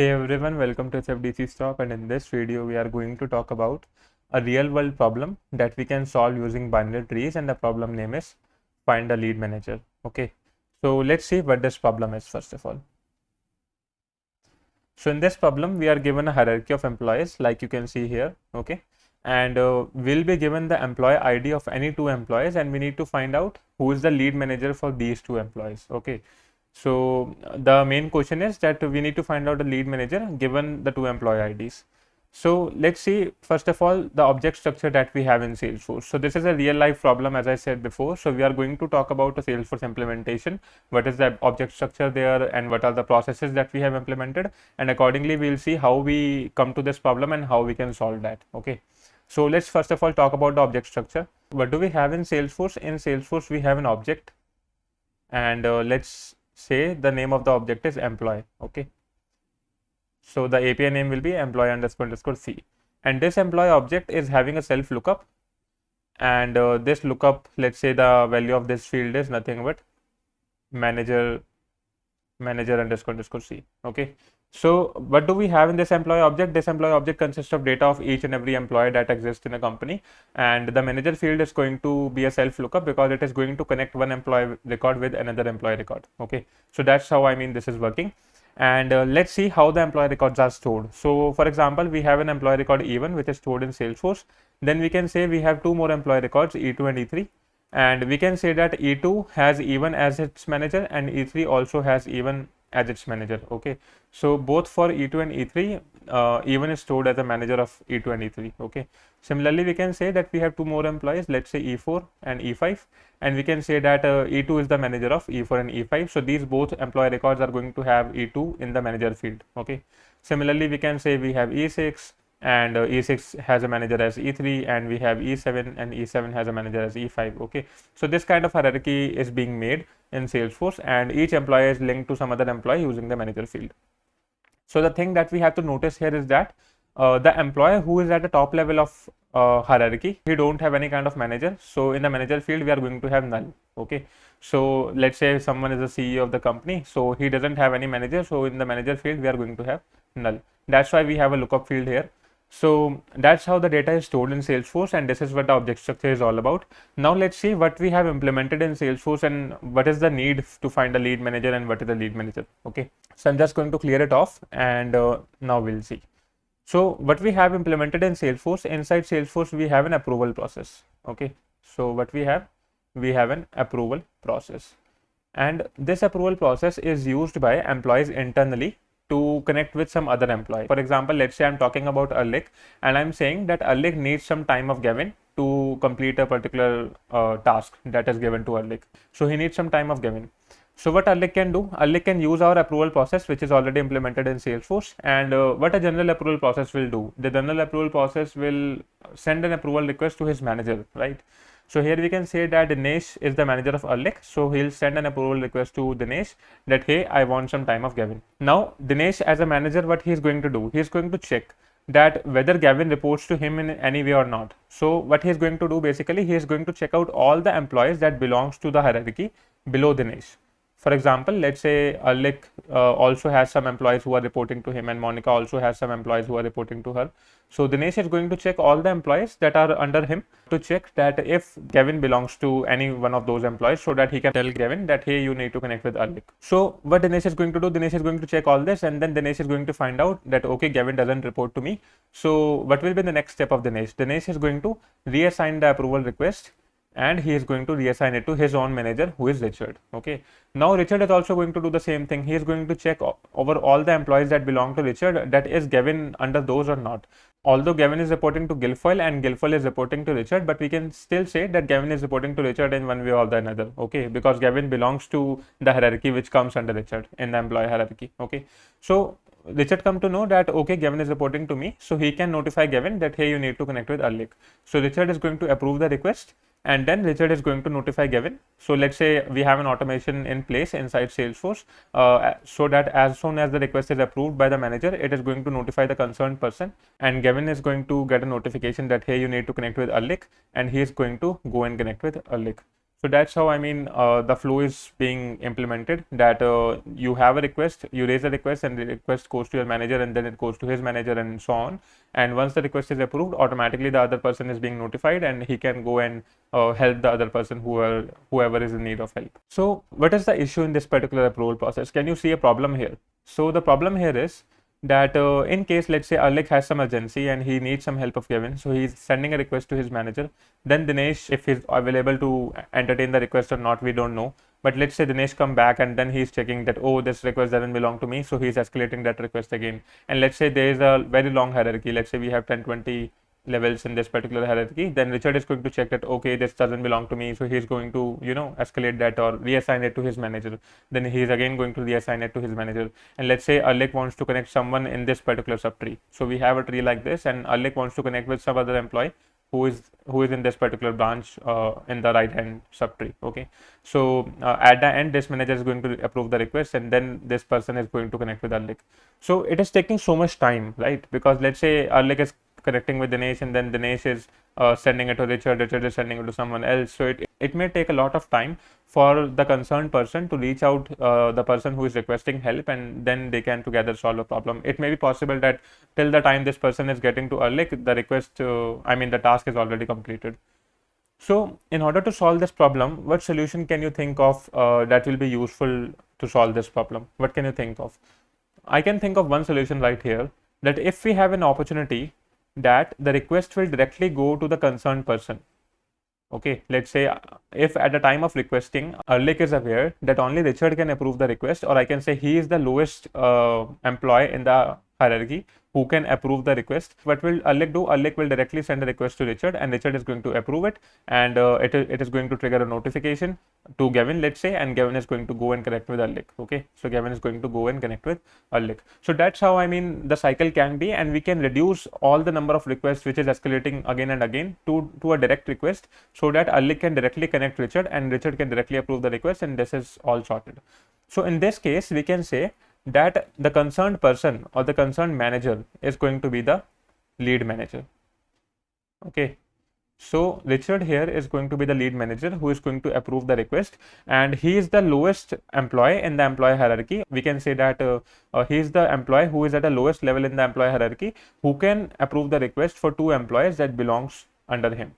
Hey everyone, welcome to SFDC Stock, and in this video we are going to talk about a real world problem that we can solve using binary trees, and the problem name is find a lead manager. Okay, so let's see what this problem is first of all. So in this problem we are given a hierarchy of employees like you can see here, okay, and we'll be given the employee ID of any two employees, and we need to find out who is the lead manager for these two employees. Okay, so the main question is that we need to find out the lead manager given the two employee IDs. So let's see first of all the object structure that we have in Salesforce. So this is a real life problem, as I said before. So we are going to talk about a Salesforce implementation, what is the object structure there and what are the processes that we have implemented, and accordingly we will see how we come to this problem and how we can solve that. Okay, so let's first of all talk about the object structure. What do we have in Salesforce? In Salesforce we have an object, and let's say the name of the object is employee. Okay, so the API name will be employee underscore C, and this employee object is having a self lookup, and this lookup, let's say the value of this field is nothing but manager underscore C. Okay, so what do we have in this employee object? This employee object consists of data of each and every employee that exists in a company, and the manager field is going to be a self lookup because it is going to connect one employee record with another employee record. Okay, so that's how this is working. And let's see how the employee records are stored. So for example, we have an employee record E1 which is stored in Salesforce. Then we can say we have two more employee records, E2 and E3, and we can say that E2 has E1 as its manager and E3 also has E1 as its manager. Okay, so both for E2 and E3, E1 is stored as a manager of E2 and E3. Okay, similarly we can say that we have two more employees, let's say E4 and E5, and we can say that E2 is the manager of E4 and E5. So these both employee records are going to have E2 in the manager field. Okay, similarly we can say we have E6, and E6 has a manager as E3, and we have E7, and E7 has a manager as E5. Okay, so this kind of hierarchy is being made in Salesforce, and each employee is linked to some other employee using the manager field. So the thing that we have to notice here is that the employee who is at the top level of hierarchy, he don't have any kind of manager. So in the manager field we are going to have null. Okay, so let's say someone is the CEO of the company, so he doesn't have any manager, so in the manager field we are going to have null. That's why we have a lookup field here. So that's how the data is stored in Salesforce, and this is what the object structure is all about. Now let's see what we have implemented in Salesforce and what is the need to find a lead manager and what is the lead manager. Okay, so I'm just going to clear it off, and now we'll see. So what we have implemented in Salesforce, inside Salesforce we have an approval process. Okay, so what we have an approval process, and this approval process is used by employees internally to connect with some other employee. For example, let's say I'm talking about Arlik, and I'm saying that Arlik needs some time of Gavin to complete a particular task that is given to Arlik. So he needs some time of Gavin. So what Arlik can do, Arlik can use our approval process which is already implemented in Salesforce, and what a general approval process will do, the general approval process will send an approval request to his manager, right? So here we can say that Dinesh is the manager of Arlik, so he'll send an approval request to Dinesh that hey, I want some time of Gavin. Now Dinesh as a manager, what he is going to do, he is going to check that whether Gavin reports to him in any way or not. So what he is going to do, basically he is going to check out all the employees that belongs to the hierarchy below Dinesh. For example, let's say Arlik also has some employees who are reporting to him, and Monica also has some employees who are reporting to her. So Dinesh is going to check all the employees that are under him to check that if Gavin belongs to any one of those employees, so that he can tell Gavin that hey, you need to connect with Arlik. So what Dinesh is going to do, Dinesh is going to check all this, and then Dinesh is going to find out that okay, Gavin doesn't report to me. So what will be the next step of Dinesh? Dinesh is going to reassign the approval request, and he is going to reassign it to his own manager, who is Richard. Okay, now Richard is also going to do the same thing. He is going to check over all the employees that belong to Richard, that is Gavin under those or not. Although Gavin is reporting to Guilfoyle and Guilfoyle is reporting to Richard, but we can still say that Gavin is reporting to Richard in one way or the another. Okay, because Gavin belongs to the hierarchy which comes under Richard in the employee hierarchy. Okay, so Richard come to know that okay, Gavin is reporting to me, so he can notify Gavin that hey, you need to connect with Arlik. So Richard is going to approve the request, and then Richard is going to notify Gavin. So let's say we have an automation in place inside Salesforce, so that as soon as the request is approved by the manager, it is going to notify the concerned person, and Gavin is going to get a notification that hey, you need to connect with Arlik, and he is going to go and connect with Arlik. So that's how, I mean, the flow is being implemented, that you have a request, you raise a request, and the request goes to your manager, and then it goes to his manager, and so on. And once the request is approved, automatically the other person is being notified, and he can go and help the other person, whoever is in need of help. So what is the issue in this particular approval process? Can you see a problem here? So the problem here is that in case, let's say Alec has some urgency and he needs some help of Kevin, so he's sending a request to his manager. Then Dinesh, if he's available to entertain the request or not, we don't know. But let's say Dinesh come back and then he's checking that, oh, this request doesn't belong to me, so he's escalating that request again. And let's say there is a very long hierarchy. Let's say we have 10, 20 levels in this particular hierarchy. Then Richard is going to check that, okay, this doesn't belong to me, so he's going to, escalate that or reassign it to his manager. Then he's again going to reassign it to his manager. And let's say Alec wants to connect someone in this particular subtree. So we have a tree like this, and Alec wants to connect with some other employee who is in this particular branch in the right hand subtree. Okay, so at the end, this manager is going to approve the request, and then this person is going to connect with Alec. So it is taking so much time, right? Because let's say Alec is connecting with Dinesh, and then Dinesh is sending it to Richard, Richard is sending it to someone else. So it may take a lot of time for the concerned person to reach out the person who is requesting help, and then they can together solve a problem. It may be possible that till the time this person is getting to Alec, the request, the task is already completed. So in order to solve this problem, what solution can you think of that will be useful to solve this problem? What can you think of? I can think of one solution right here, that if we have an opportunity that the request will directly go to the concerned person. Okay, let's say if at the time of requesting, Alec is aware that only Richard can approve the request, or I can say he is the lowest employee in the hierarchy who can approve the request. What will Alec do? Alec will directly send a request to Richard, and Richard is going to approve it, and it is going to trigger a notification to Gavin, let's say, and Gavin is going to go and connect with Alec. Okay, so Gavin is going to go and connect with Alec. So that's how, the cycle can be, and we can reduce all the number of requests which is escalating again and again to a direct request, so that Alec can directly connect Richard, and Richard can directly approve the request, and this is all sorted. So in this case, we can say that the concerned person or the concerned manager is going to be the lead manager. Okay, so Richard here is going to be the lead manager who is going to approve the request, and he is the lowest employee in the employee hierarchy. We can say that he is the employee who is at the lowest level in the employee hierarchy, who can approve the request for two employees that belongs under him.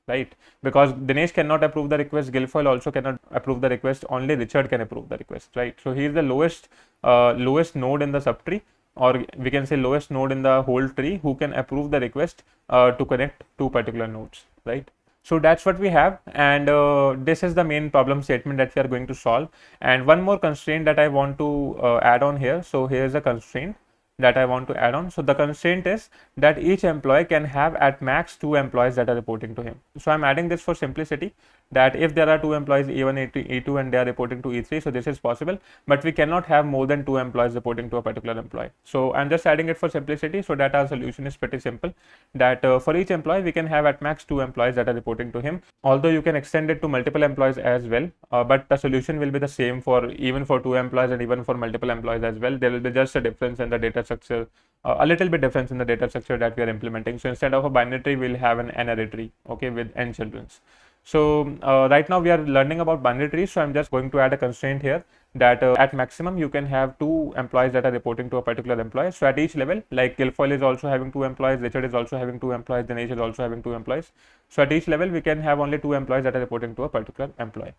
Right, because Dinesh cannot approve the request, Guilfoyle also cannot approve the request, only Richard can approve the request, right? So he is the lowest node in the subtree, or we can say lowest node in the whole tree, who can approve the request to connect two particular nodes, right? So that's what we have, and this is the main problem statement that we are going to solve. And one more constraint that I want to add on here. So here's a constraint that I want to add on. So the constraint is that each employee can have at max 2 employees that are reporting to him. So I'm adding this for simplicity, that if there are 2 employees, E1, E2, and they are reporting to E3, so this is possible, but we cannot have more than 2 employees reporting to a particular employee. So I'm just adding it for simplicity, so that our solution is pretty simple, that for each employee we can have at max 2 employees that are reporting to him. Although you can extend it to multiple employees as well, but the solution will be the same for even for 2 employees and even for multiple employees as well. There will be just a difference in the data structure, a little bit difference in the data structure that we are implementing. So instead of a binary tree, we'll have an n-array tree, okay, with n childrens. So right now we are learning about binary trees, so I'm just going to add a constraint here, that at maximum you can have 2 employees that are reporting to a particular employee. So at each level, like Guilfoyle is also having 2 employees, Richard is also having 2 employees, Dinesh is also having 2 employees. So at each level we can have only 2 employees that are reporting to a particular employee.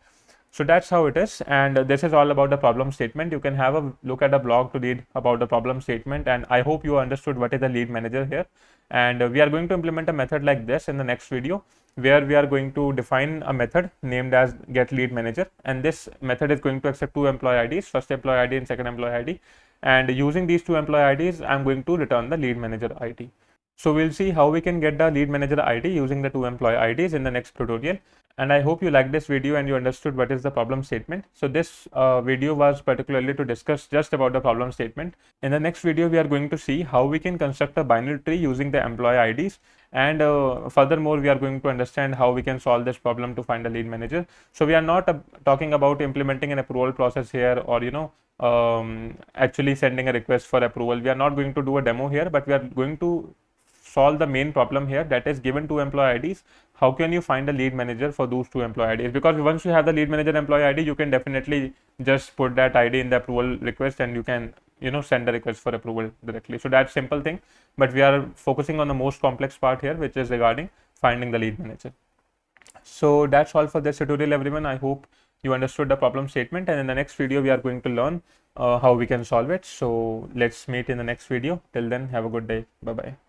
So that's how it is, and this is all about the problem statement. You can have a look at the blog to read about the problem statement, and I hope you understood what is the lead manager here. And we are going to implement a method like this in the next video, where we are going to define a method named as get lead manager, and this method is going to accept 2 employee IDs, first employee ID and second employee ID, and using these 2 employee IDs, I'm going to return the lead manager ID. So we'll see how we can get the lead manager ID using the 2 employee IDs in the next tutorial. And I hope you liked this video and you understood what is the problem statement. So this video was particularly to discuss just about the problem statement. In the next video, we are going to see how we can construct a binary tree using the employee IDs. And furthermore, we are going to understand how we can solve this problem to find a lead manager. So we are not talking about implementing an approval process here, or actually sending a request for approval. We are not going to do a demo here, but we are going to solve the main problem here, that is, given 2 employee IDs, how can you find a lead manager for those two employee IDs? Because once you have the lead manager employee ID, you can definitely just put that ID in the approval request and you can, send the request for approval directly. So that's simple thing, but we are focusing on the most complex part here, which is regarding finding the lead manager. So that's all for this tutorial, everyone. I hope you understood the problem statement, and in the next video we are going to learn how we can solve it. So let's meet in the next video. Till then, have a good day. Bye bye.